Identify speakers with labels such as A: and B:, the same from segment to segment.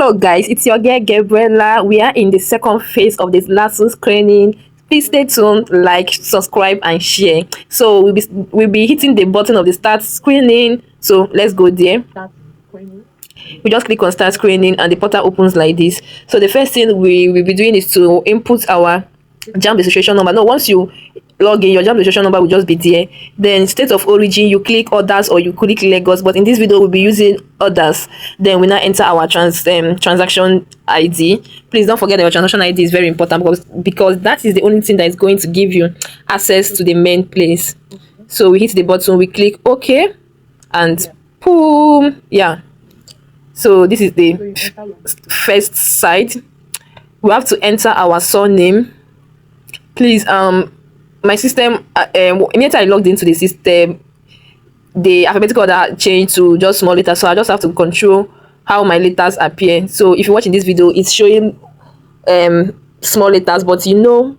A: Hello guys, it's your girl Gabriella. We are in the second phase of this Lasu screening. Please stay tuned, like, subscribe and share. So we'll be hitting the button of the start screening. So let's go there. We just click on start screening and the portal opens like this. So the first thing we will be doing is to input our JAMB registration number. No, once you log in, your JAMB registration number will just be there. Then state of origin, you click others or you click Lagos, but in this video we'll be using others. Then we now enter our transaction ID. Please don't forget that your transaction ID is very important because that is the only thing that is going to give you access to the main place. So we hit the button, we click OK, and boom, yeah. So this is the first site. We have to enter our surname. Please, my system, immediately I logged into the system, the alphabetical order changed to just small letters, so I just have to control how my letters appear. So if you're watching this video, it's showing small letters, but you know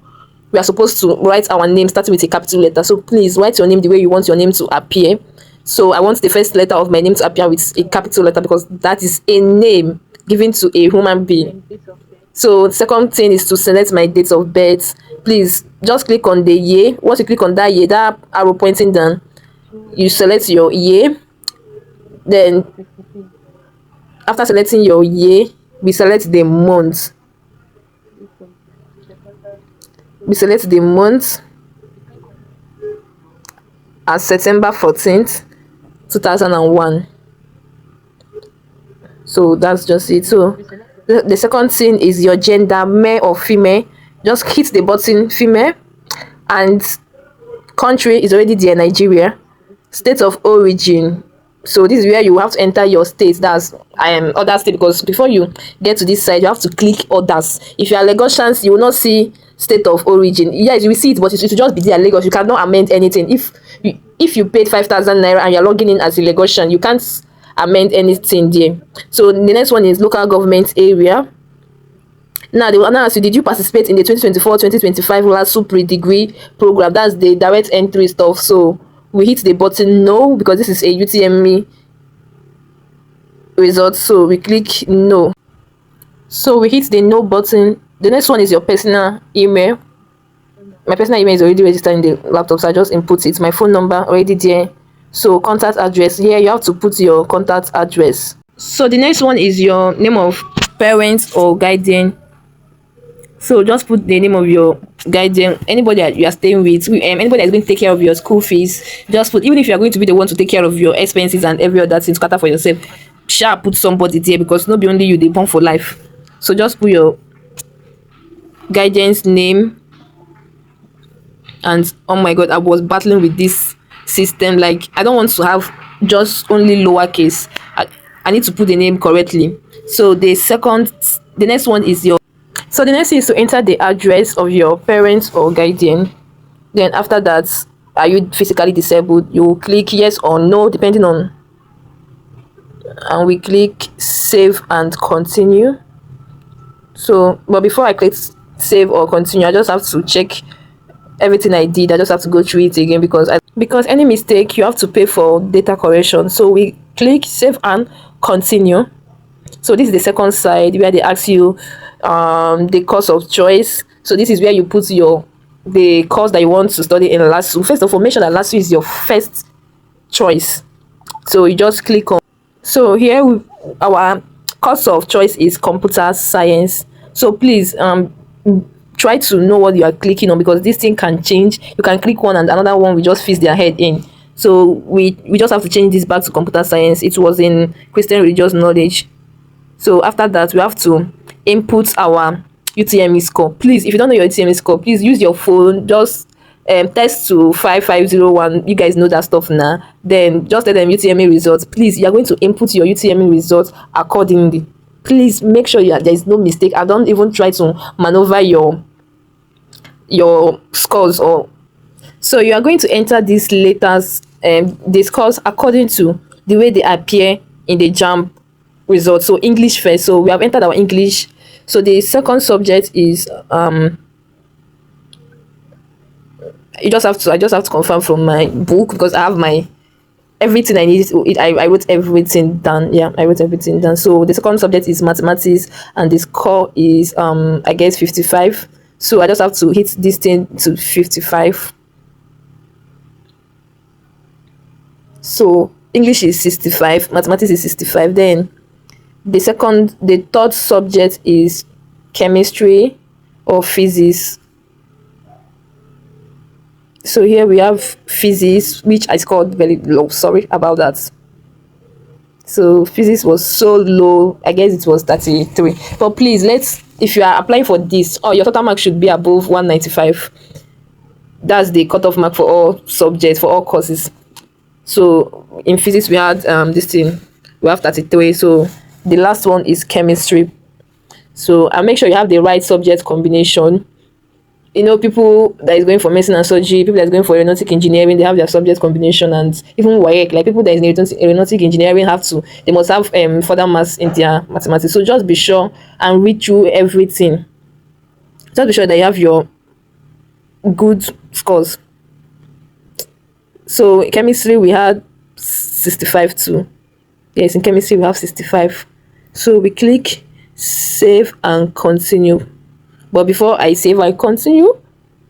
A: we are supposed to write our name starting with a capital letter. So please write your name the way you want your name to appear. So I want the first letter of my name to appear with a capital letter because that is a name given to a human being. So the second thing is to select my date of birth. Please just click on the year. Once you click on that year, that arrow pointing down, you select your year. Then after selecting your year, we select the month. We select the month as September 14th 2001. So that's just it. So the second thing is your gender, male or female. Just hit the button female, and country is already there, Nigeria. State of origin, so this is where you have to enter your state. That's other state, because before you get to this side you have to click others. If you are Lagosians, you will not see state of origin. Yes, you will see it, but it will just be there, Lagos. You cannot amend anything. If you paid 5,000 naira and you're logging in as a Lagosian, you can't amend anything there. So the next one is local government area. Now they will now ask you, did you participate in the 2024-2025 Lasu pre-degree program? That's the direct entry stuff. So we hit the button no, because this is a UTME result, so we click no. So we hit the no button. The next one is your personal email. My personal email is already registered in the laptop, so I just input it. My phone number already there. So contact address, here you have to put your contact address. So the next one is your name of parents or guardian. So just put the name of your guardian, anybody that you are staying with, anybody that's going to take care of your school fees. Just put, even if you are going to be the one to take care of your expenses and every other thing, scatter for yourself, sure, put somebody there, because not be only you, they born for life. So just put your guardian's name. And oh my god, I was battling with this system. Like, I don't want to have just only lowercase. I need to put the name correctly. So the next one is your, so the next thing is to enter the address of your parents or guardian. Then after that, are you physically disabled? You click yes or no depending on, and we click save and continue. So but before I click save or continue, I just have to check everything I did. I just have to go through it again, because any mistake you have to pay for data correction. So we click save and continue. So this is the second side where they ask you the course of choice. So this is where you put the course that you want to study in Lasu. First of all, make sure that Lasu is your first choice. So you just click on. So here our course of choice is computer science. So please try to know what you are clicking on, because this thing can change. You can click one and another one will just fit their head in. So we just have to change this back to computer science. It was in Christian religious knowledge. So after that, we have to input our UTME score. Please, if you don't know your UTME score, please use your phone. Just text to 5501. You guys know that stuff now. Then just tell them UTME results. Please, you are going to input your UTME results accordingly. Please make sure there is no mistake. I don't even try to maneuver your scores. Or so you are going to enter these letters the scores according to the way they appear in the JAMB results. So English first. So we have entered our English. So the second subject is I just have to confirm from my book, because I have my everything I needed to it. I wrote everything down. Yeah, I wrote everything down. So the second subject is mathematics, and the score is I guess 55. So I just have to hit this thing to 55. So English is 65, mathematics is 65. Then the third subject is chemistry or physics. So here we have physics, which I scored very low. Sorry about that. So physics was so low. I guess it was 33. But please, if you are applying for this, your total mark should be above 195. That's the cutoff mark for all subjects, for all courses. So in physics we had this thing, we have 33. So the last one is chemistry. So I'll make sure you have the right subject combination. People that is going for medicine and surgery, people that is going for aeronautic engineering, they have their subject combination. And even WAEC, like people that is in aeronautic engineering they must have further maths in their mathematics. So just be sure and read through everything. Just be sure that you have your good scores. So chemistry we had 65 too. Yes, in chemistry we have 65. So we click save and continue. But before I save and continue,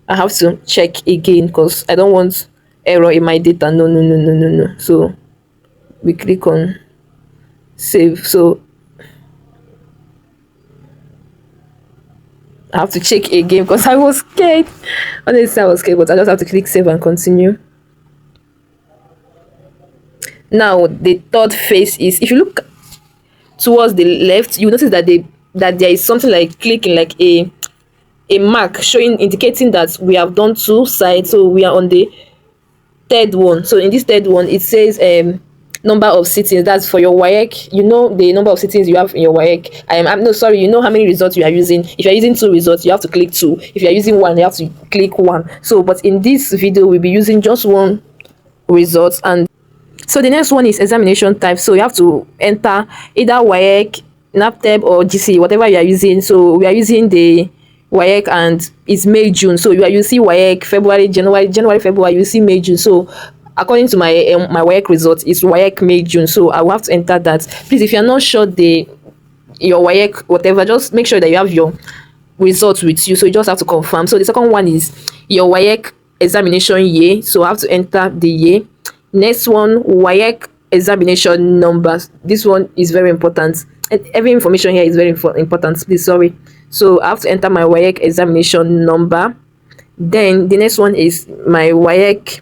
A: I have to check again because I don't want error in my data. No. So we click on save. So I have to check again because I was scared. Honestly, I was scared, but I just have to click save and continue. Now the third phase is, if you look towards the left, you notice that there is something like clicking, like a mark showing, indicating that we have done 2 sides. So we are on the third one. So in this third one it says number of sittings. That's for your WAEC. The number of sittings you have in your WAEC. I'm no, sorry, how many results you are using. If you are using 2 results, you have to click 2. If you are using 1, you have to click 1. So but in this video we'll be using just 1 result. And so the next one is examination type. So you have to enter either WAEC, NAPTEP or GC, whatever you are using. So we are using the WAEC and it's May, June. So you see WAEC February, January, February, you see May, June. So according to my WAEC results, it's WAEC May, June. So I will have to enter that. Please, if you're not sure your WAEC whatever, just make sure that you have your results with you. So you just have to confirm. So the second one is your WAEC examination year. So I have to enter the year. Next one, WAEC examination numbers. This one is very important, and every information here is very important. Please, sorry. So I have to enter my WAEC examination number. Then the next one is my WAEC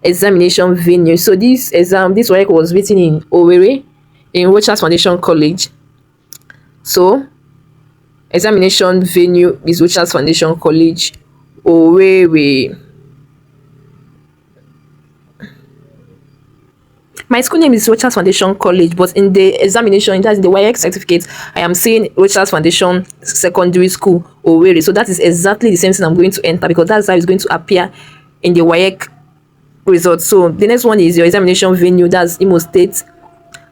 A: examination venue. So this WAEC was written in Owerri, in Rochas Foundation College. So examination venue is Rochas Foundation College, Owerri. My school name is Rochas Foundation College, but in the examination, that's the WAEC certificate, I am saying Rochas Foundation Secondary School, Owerri. So that is exactly the same thing I'm going to enter, because that's how it's going to appear in the WAEC results. So the next one is your examination venue, that's Imo State,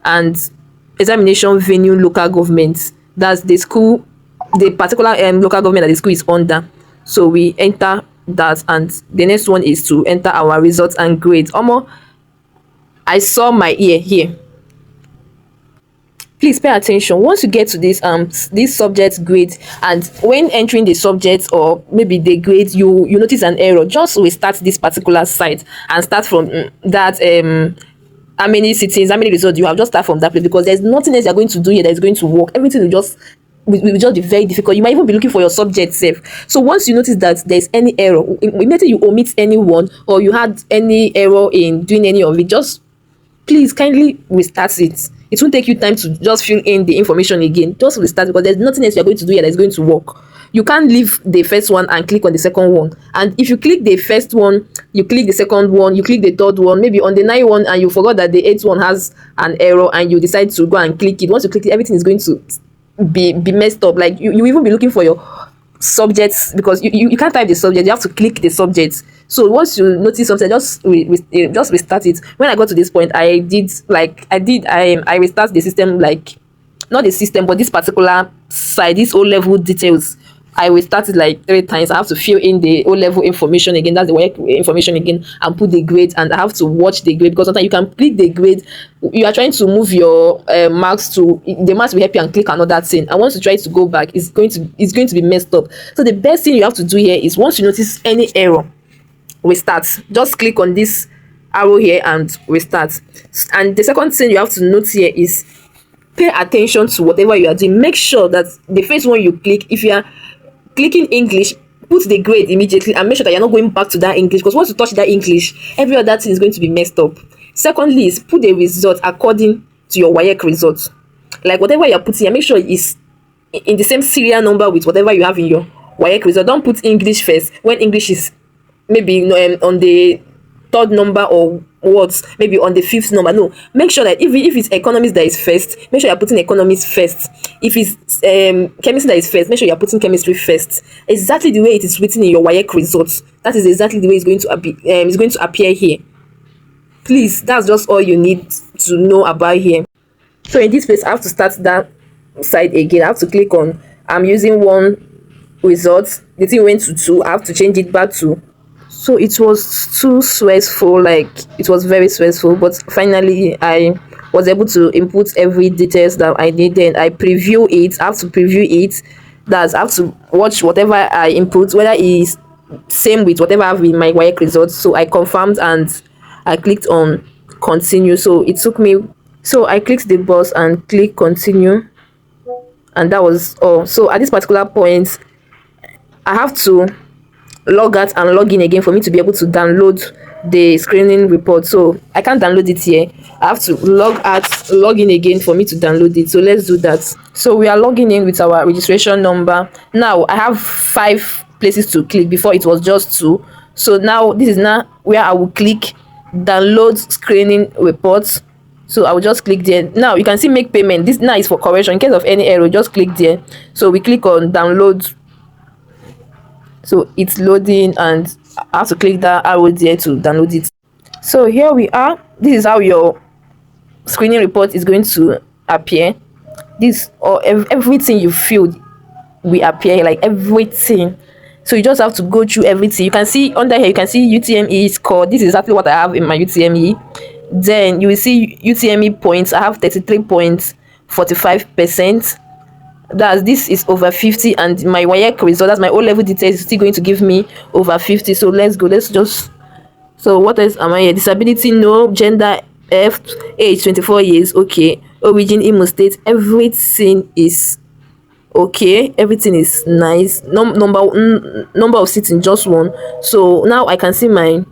A: and examination venue local government, that's the school, the particular local government that the school is under. So we enter that, and the next one is to enter our results and grades. I saw my ear here. Please pay attention. Once you get to this subject grade, and when entering the subject or maybe the grade, you notice an error, just restart this particular site and start from that how many sittings, how many results you have. Just start from that place, because there's nothing else you're going to do here that is going to work. Everything will just be very difficult. You might even be looking for your subject safe. So once you notice that there's any error, immediately you omit any one, or you had any error in doing any of it, just please kindly restart it. It won't take you time to just fill in the information again. Just restart, because there's nothing else you're going to do here that's going to work. You can't leave the first one and click on the second one. And if you click the first one, you click the second one, you click the third one, maybe on the 9th one, and you forgot that the 8th one has an error, and you decide to go and click it. Once you click it, everything is going to be messed up. Like you even be looking for your subjects, because you can't type the subject, you have to click the subject. So once you notice something, just restart it. When I got to this point, I restart the system, like not the system but this particular side, this O level details I will start it like 3 times. I have to fill in the O level information again. That's the work information again, and put the grade. And I have to watch the grade because sometimes you can click the grade. You are trying to move your marks to the marks will help you and click another thing. And once you try to go back, it's going to be messed up. So the best thing you have to do here is once you notice any error, restart. Just click on this arrow here and restart. And the second thing you have to note here is pay attention to whatever you are doing. Make sure that the first one you click, if you are clicking English, put the grade immediately and make sure that you're not going back to that English, because once you touch that English, every other thing is going to be messed up. Secondly is put the result according to your WAEC result. Like whatever you're putting here, make sure it's in the same serial number with whatever you have in your WAEC result. Don't put English first when English is maybe on the third number, or what, maybe on the fifth number. No, make sure that if it's economics that is first, make sure you're putting economics first. If it's chemistry that is first, make sure you're putting chemistry first. Exactly the way it is written in your WAEC results, that is exactly the way it's going to appear here. Please, that's just all you need to know about here. So in this place, I have to start that side again. I have to click on, I'm using one result, the thing went to 2. I have to change it back to. So it was too stressful, like it was very stressful, but finally I was able to input every details that I needed. I preview it. I have to preview it. That's, I have to watch whatever I input, whether it's same with whatever I have in my WAEC results. So I confirmed and I clicked on continue. So it took me, so I clicked the box and click continue, and that was all. So at this particular point, I have to log out and log in again for me to be able to download the screening report. So I can't download it here. I have to log out, log in again for me to download it. So let's do that. So we are logging in with our registration number. Now I have 5 places to click. Before it was just 2. So now this is now where I will click download screening reports. So I will just click there. Now you can see make payment. This now is for correction. In case of any error, just click there. So we click on download. So it's loading, and I have to click that arrow there to download it. So here we are. This is how your screening report is going to appear. This, or everything you filled will appear, like everything. So you just have to go through everything. You can see under here, you can see UTME score. This is exactly what I have in my UTME. Then you will see UTME points. I have 33.45%. This is over 50, and my WAEC result, that's my O level details, is still going to give me over 50. So let's go. Let's just, so what else am I here? Disability, no. Gender, F. Age 24 years, okay. Origin, Imo State. Everything is okay. Everything is nice. Number of seats in just 1. So now I can see my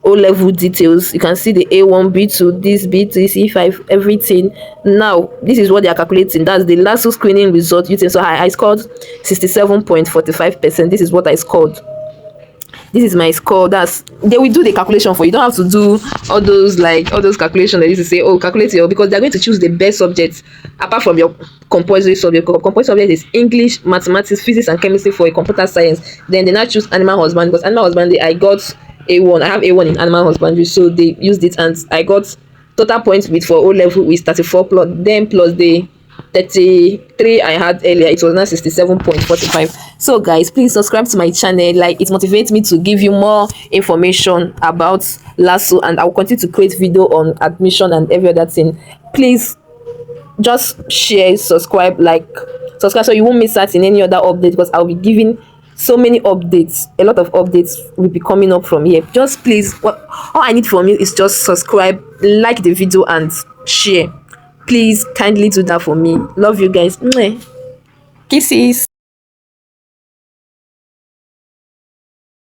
A: O level details. You can see the A1, B2, this, B3, C5, everything. Now this is what they are calculating. That's the Lasu screening result. You think so I scored 67.45%. This is what I scored. This is my score. That's, they will do the calculation for you. You don't have to do all those calculations that used to say, oh, calculate your, because they're going to choose the best subjects apart from your compulsory subject. Compulsory subject is English, mathematics, physics, and chemistry for a computer science. Then they now choose animal husbandry, because animal husbandry I got A1. I have A1 in animal husbandry, so they used it, and I got total points with for O level with 34 plus the 33 I had earlier. It was now 67.45. So guys, please subscribe to my channel. Like, it motivates me to give you more information about Lasu, and I will continue to create video on admission and every other thing. Please just share, subscribe, so you won't miss out in any other update, because I'll be giving so many updates. A lot of updates will be coming up from here. Just please, all I need from you is just subscribe, like the video, and share. Please kindly do that for me. Love you guys. Kisses.